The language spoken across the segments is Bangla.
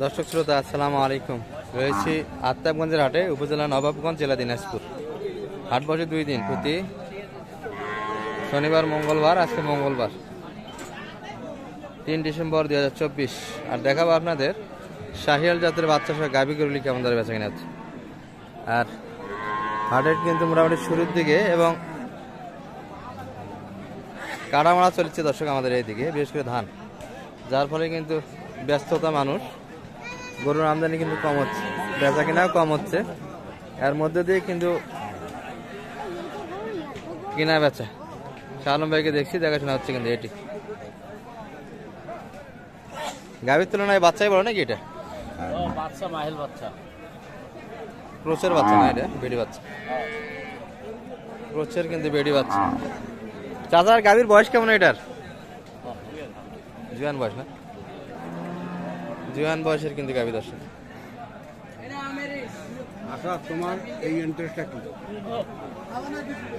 দর্শক শ্রোতা আসসালামু আলাইকুম। রয়েছি আফতাবগঞ্জের হাটে, উপজেলা নবাবগঞ্জ, জেলা দিনাজপুর। হাট বসে 2 দিন, প্রতি শনিবার মঙ্গলবার। আজকে মঙ্গলবার 3 ডিসেম্বর 2024। আর দেখাবো আপনাদের শাহিয়াল জাতের বাচ্চা সহ গাভী গরুলি কেমন দরে বেচা কিনা হচ্ছে। আর হাটের কিন্তু মোটামুটি শুরুর দিকে এবং কাটামারা চলছে দর্শক আমাদের এইদিকে, বিশেষ করে ধান, যার ফলে কিন্তু ব্যস্ততা মানুষ, গরুর আমদানি কিন্তু কম হচ্ছে, বেচা কিনাও কম হচ্ছে। এর মধ্যে দিয়ে কিন্তু কিনা বেচা শালম ভাইকে দেখছি, দেখাশোনা হচ্ছে কিন্তু। এটি গাভীর তুলনায় বাচ্চাই বড় নাকি? এটা বাচ্চা মাহিল বাচ্চা, ক্রোচের বাচ্চা না, এটা বেডি বাচ্চা। ক্রোচের কিন্তু বেডি বাচ্চা। চাচার গাভীর বয়স কেমন এটার? জুয়ান বয়স না? জুয়ান বয়সের কিন্তু গাভী দর্শক। আচ্ছা, তোমার এই ইন্টারেস্টটা কি?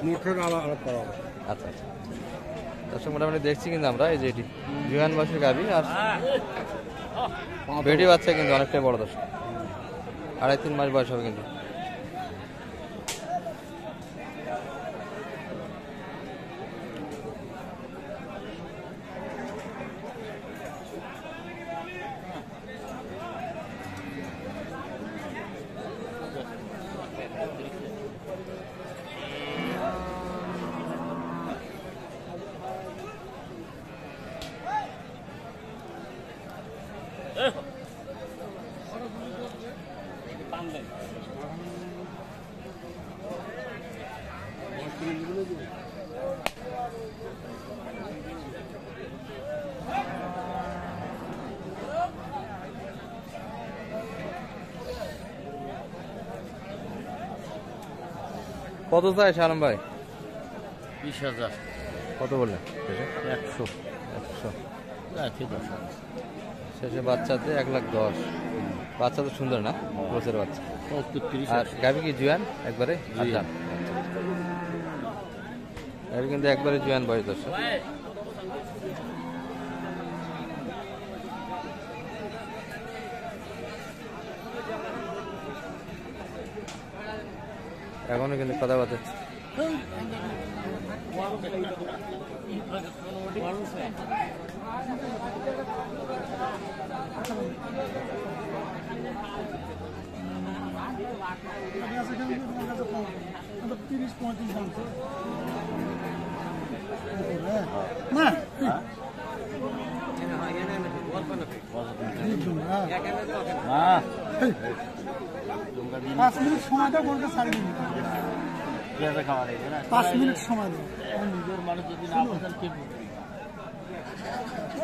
মোটর আলাপ করা হবে। আচ্ছা আচ্ছা দর্শক, মোটামুটি দেখছি কিন্তু আমরা এই যে এটি জুয়ান বয়সের গাভী। আর বেডি বাচ্চা কিন্তু অনেকটাই বড় দর্শক, 2.5-3 মাস বয়স হবে কিন্তু। কত চাই শালম ভাই? 20,000। কত বললেন? 100। 100 রাখি 10,000। শেষে বাচ্চাতে 1,10,000। বাচ্চা তো সুন্দর না, ক্রোচের বাচ্চা। 30। আর গাভী কি জুয়ান একবারে? আচ্ছা, গাভী কিন্তু একবারে জুয়ান বয়স দর্শক। এখনো কিন্তু কথা বলছে।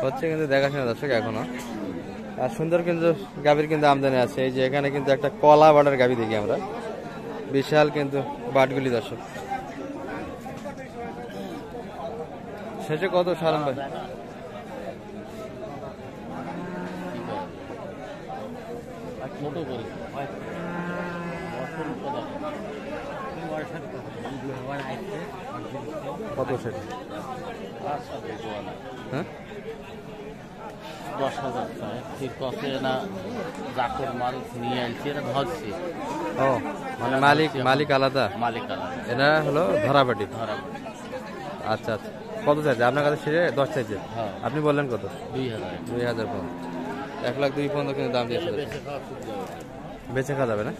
হচ্ছে কিন্তু দেখাশোনা দর্শক এখনো। আর সুন্দর কিন্তু গাভীর কিন্তু আমদানি আছে। এই যে এখানে কিন্তু একটা কলা বাটার গাভী দেখি আমরা, বিশাল কিন্তু বাটগুলি দর্শক। শেষে কত শালম ভাই? কত সেটা? হ্যাঁ, 10,000 ঠিক আছে না? জাকর মাল নিয়ে আসছে, এটা ধরছে। ও মানে মালিক আলাদা, মালিক আলাদা, এটা হলো ধরাবাটি। ধরা। আচ্ছা আচ্ছা, কত চাইছে আপনার কাছে? শেষে 10 চাইছে, হ্যাঁ। আপনি বললেন কত? 2,000। 2,000 পর্যন্ত, 1,02,000 পর্যন্ত কিন্তু দাম দিয়েছে। বেঁচে খাওয়া যাবে না?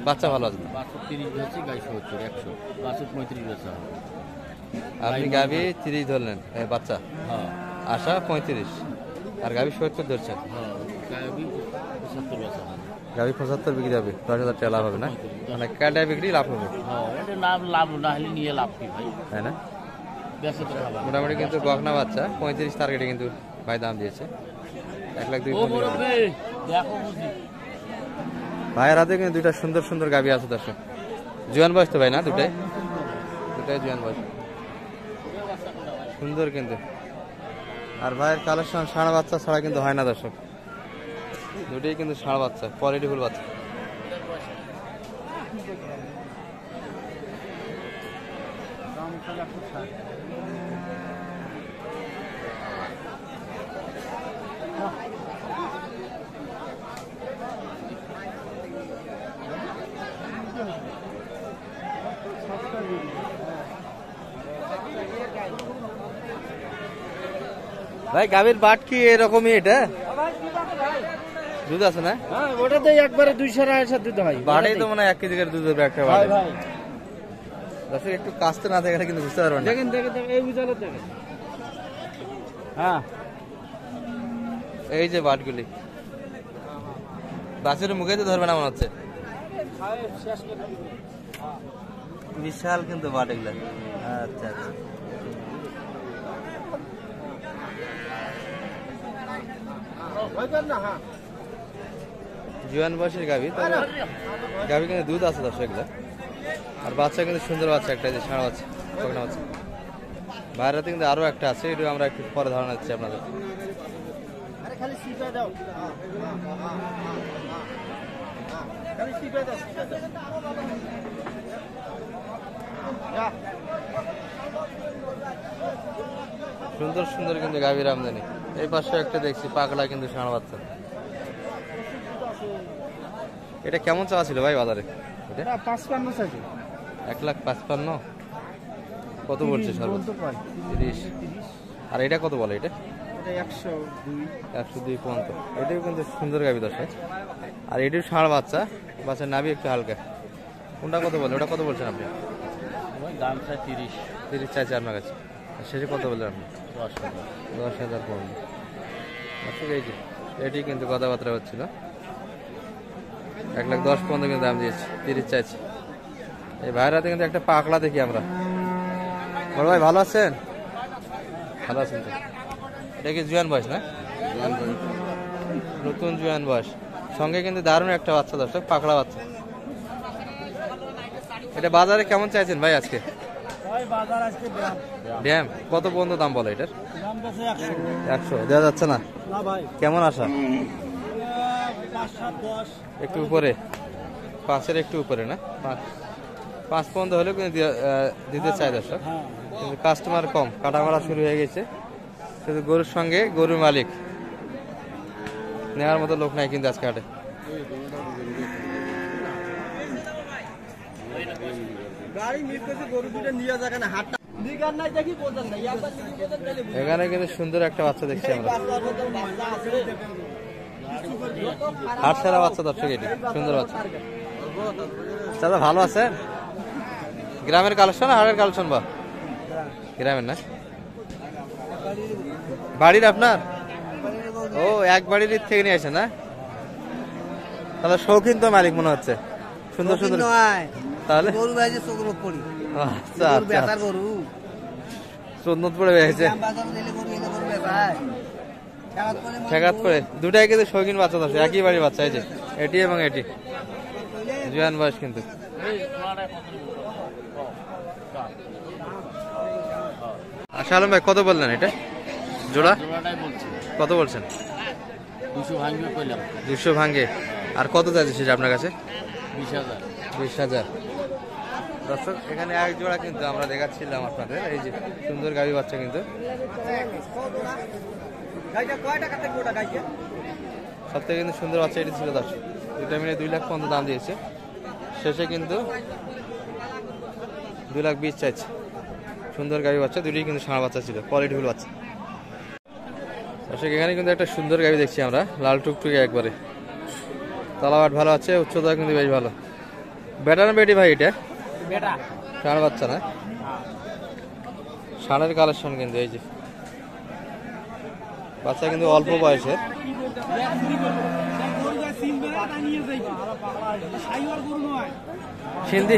বাচ্চা ভালো আছে? 30 হচ্ছে, গাই 70, 100, 35 বেচা। আপনি গাভী 30 ধরলেন, বাচ্চা হ্যাঁ আশা 35, আর গাভী 70 ধরছেন। হ্যাঁ, গাবি 75 বেচা। গাভী 75 বিক্রি হবে, 10,000 টাকা লাভ হবে না? মানে কাটায় বিক্রি লাভ হবে। হ্যাঁ, এটা লাভ না হলে নিয়ে লাভ কি ভাই? তাই না? বেচা তো খাবার। মোটামুটি কিন্তু বকনা বাচ্চা 35 টার্গেটে কিন্তু ভাই দাম দিয়েছে। 1,02,000। দেখো বুঝি ভাইয়ের হাতে কিন্তু দুইটা সুন্দর সুন্দর গাভী আছে দর্শক। জুয়ান বয়স তো ভাই না? দুটাই জুয়ান বয়স, সুন্দর কিন্তু। আর ভাইয়ের কালেকশন ষাঁড় বাচ্চা ছাড়া কিন্তু হয় না দর্শক। দুটোই কিন্তু ষাঁড় বাচ্চা, কোয়ালিটিফুল বাচ্চা। ভাই গাভীর বাট কি এরকমই এটা দুধ আছে না? হ্যাঁ ওটাতে একবারে 200 দুধ হয়। বাড়েই তো মনে হয় 1 কেজি করে দুধ হবে একটা বাড়ে। ভাই দর্শক একটু কাছতে না দেখলে কিন্তু বুঝতে পারবেন না। দেখেন এই বুঝালো দেখেন। হ্যাঁ এই যে বাটগুলি বাছুরের মুখে তো ধরবে না মনে হচ্ছে। বিশাল কিন্তু বাট এগুলা। আচ্ছা আচ্ছা জুয়ান বয়সের গাভী, তবে গাভী কিন্তু দুধ আছে দর্শক এগুলা। আর বাচ্চা কিন্তু সুন্দর বাচ্চা, একটা যে ষাঁড় বাচ্চা বকনা বাচ্চা। বাইরেতে কিন্তু আরো একটা আছে, এটা আমরা একটু পরে ধারণা দিচ্ছি আপনাদের। সুন্দর সুন্দর কিন্তু গাভীর আমদানি। এই পাশে একটা দেখছি পাগলা কিন্তু ষাঁড় বাচ্চা। এটা কেমন চাওয়া ছিল ভাই বাজারে? এটা 55 চাইছে। 1,55,000 কত বলছে সর্বোচ্চ? 30। আর এটা কত বলে? এটা 102 পর্যন্ত। এটাও কিন্তু সুন্দর গাভী দর্শক। আর এটিও ষাঁড় বাচ্চা, বাচ্চার নাভি একটু হালকা। কোনটা কত বলে? ওটা কত বলছেন আপনি? দাম চাই 30 চাইছে আপনার কাছে। আর শেষে কত বললেন আপনি? 10,000 পর্যন্ত। আচ্ছা এই যে এটি কিন্তু কথাবার্তা হচ্ছিল 1,10,000 পর্যন্ত কিন্তু দাম দিয়েছে, 30 চাইছে। এই ভাইরাতে কিন্তু একটা পাকলা দেখি আমরা। বড় ভাই ভালো আছেন? ভালো আছেন তো? এটা কি জুয়ান বয়স না? নতুন জুয়ান বয়স, সঙ্গে কিন্তু দারুণ একটা বাচ্চা দর্শক, পাকড়া বাচ্চা। এটা বাজারে কেমন চাইছেন ভাই আজকে? ড্যাম কত পর্যন্ত দাম বলে এটার? 100 দেওয়া যাচ্ছে না? কেমন আশা? একটু উপরে, 5-এর একটু উপরে না? 5 পর্যন্ত হলেও কিন্তু দিতে চাই দর্শক, কিন্তু কাস্টমার কম, কাটামারা শুরু হয়ে গেছে। শুধু গরুর সঙ্গে গরুর মালিক, নেওয়ার মতো লোক নাই কিন্তু আজকে হাটে। এখানে কিন্তু সুন্দর একটা বাচ্চা দেখছি আমরা, হাট সারা বাচ্চা দর্শক, এটি সুন্দর বাচ্চা। দাদা ভালো আছে? গ্রামের কালেকশন, হাটের কালেকশন? বা গ্রামের না, বাড়ির আপনার? ও এক বাড়ির থেকে নিয়ে আসে না? তাহলে শৌখিন তো মালিক মনে হচ্ছে, সুন্দর সুন্দর। তাহলে আচ্ছা আচ্ছা, চোদ্দপুরে বেড়েছে ঠেকাত করে। দুটাই কিন্তু শৌখিন বাচ্চা আছে, একই বাড়ির বাচ্চা। এই যে এটি এবং এটি জুয়ান বয়স কিন্তু। আচ্ছা আলম ভাই কত বললেন এটা জোড়া? কত বলছেন? 200 ভাঙ্গে। আর কত চাইছে সেটা আপনার কাছে? 20,000। দর্শক এখানে এক জোড়া কিন্তু আমরা দেখাচ্ছিলাম আপনাদের, এই যে সুন্দর গাভী বাচ্চা কিন্তু। সব থেকে কিন্তু সুন্দর বাচ্চা এটি ছিল দর্শক। দুটা মিলে 2 লাখ পর্যন্ত দাম দিয়েছে, শেষে কিন্তু 2,20,000 চাইছে। সুন্দর গাভী বাচ্চা, দুটোই কিন্তু ষাঁড় বাচ্চা ছিল, কোয়ালিটিফুল বাচ্চা। দর্শক এখানে কিন্তু একটা সুন্দর গাভী দেখছি আমরা, লাল টুকটুকে একবারে, তলাবাট ভালো আছে, উচ্চতা কিন্তু বেশ ভালো। বেটা না বেটি ভাই এটা? ষাঁড় বাচ্চা না? ষাঁড়ের কালেকশন কিন্তু। এই যে বাচ্চা কিন্তু অল্প বয়সের। সিন্ধি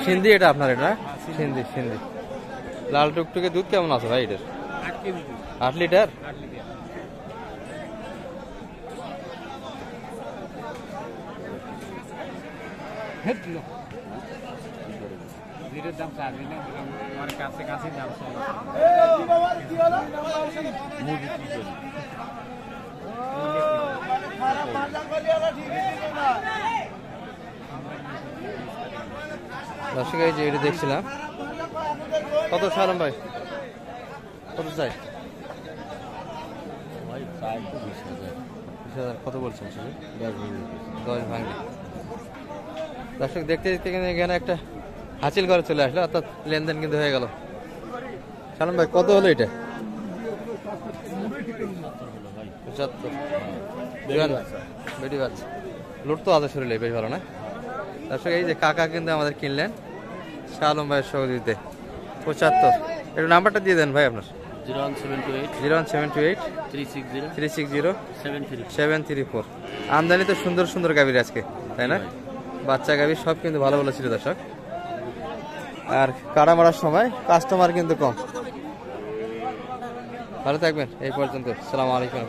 সিন্ধি এটা আপনার? এটা সিন্ধি সিন্ধি লাল টুকটুকে। দুধ কেমন আছে ভাই এটার? 8 লিটার। দর্শক এই যে এটা দেখছিলাম, কত সালাম ভাই? কত চাই? 20,000। কত বলছেন? 10 ভাঙে। দর্শক দেখতে দেখতে কিন্তু এখানে একটা হাসিল করে চলে আসলো, অর্থাৎ লেনদেন কিন্তু হয়ে গেল। সালাম ভাই কত হলো এটা? হলো ভাই 75 বেটি বাচ্চা লোড তো আছে শরীরে বেশ ভালো না দর্শক এই যে কাকা কিন্তু আমাদের কিনলেন শাহ আলম ভাইয়ের সহযোগিতে 75 একটু নাম্বারটা দিয়ে দেন ভাই আপনার 01728 01728 360 360 734 734 আমদানি তো সুন্দর সুন্দর গাভীর আজকে তাই না বাচ্চা গাভী সব কিন্তু ভালো ভালো ছিল দর্শক আর কাড়া মারার সময় কাস্টমার কিন্তু কম ভালো থাকবেন এই পর্যন্ত আসসালামু আলাইকুম।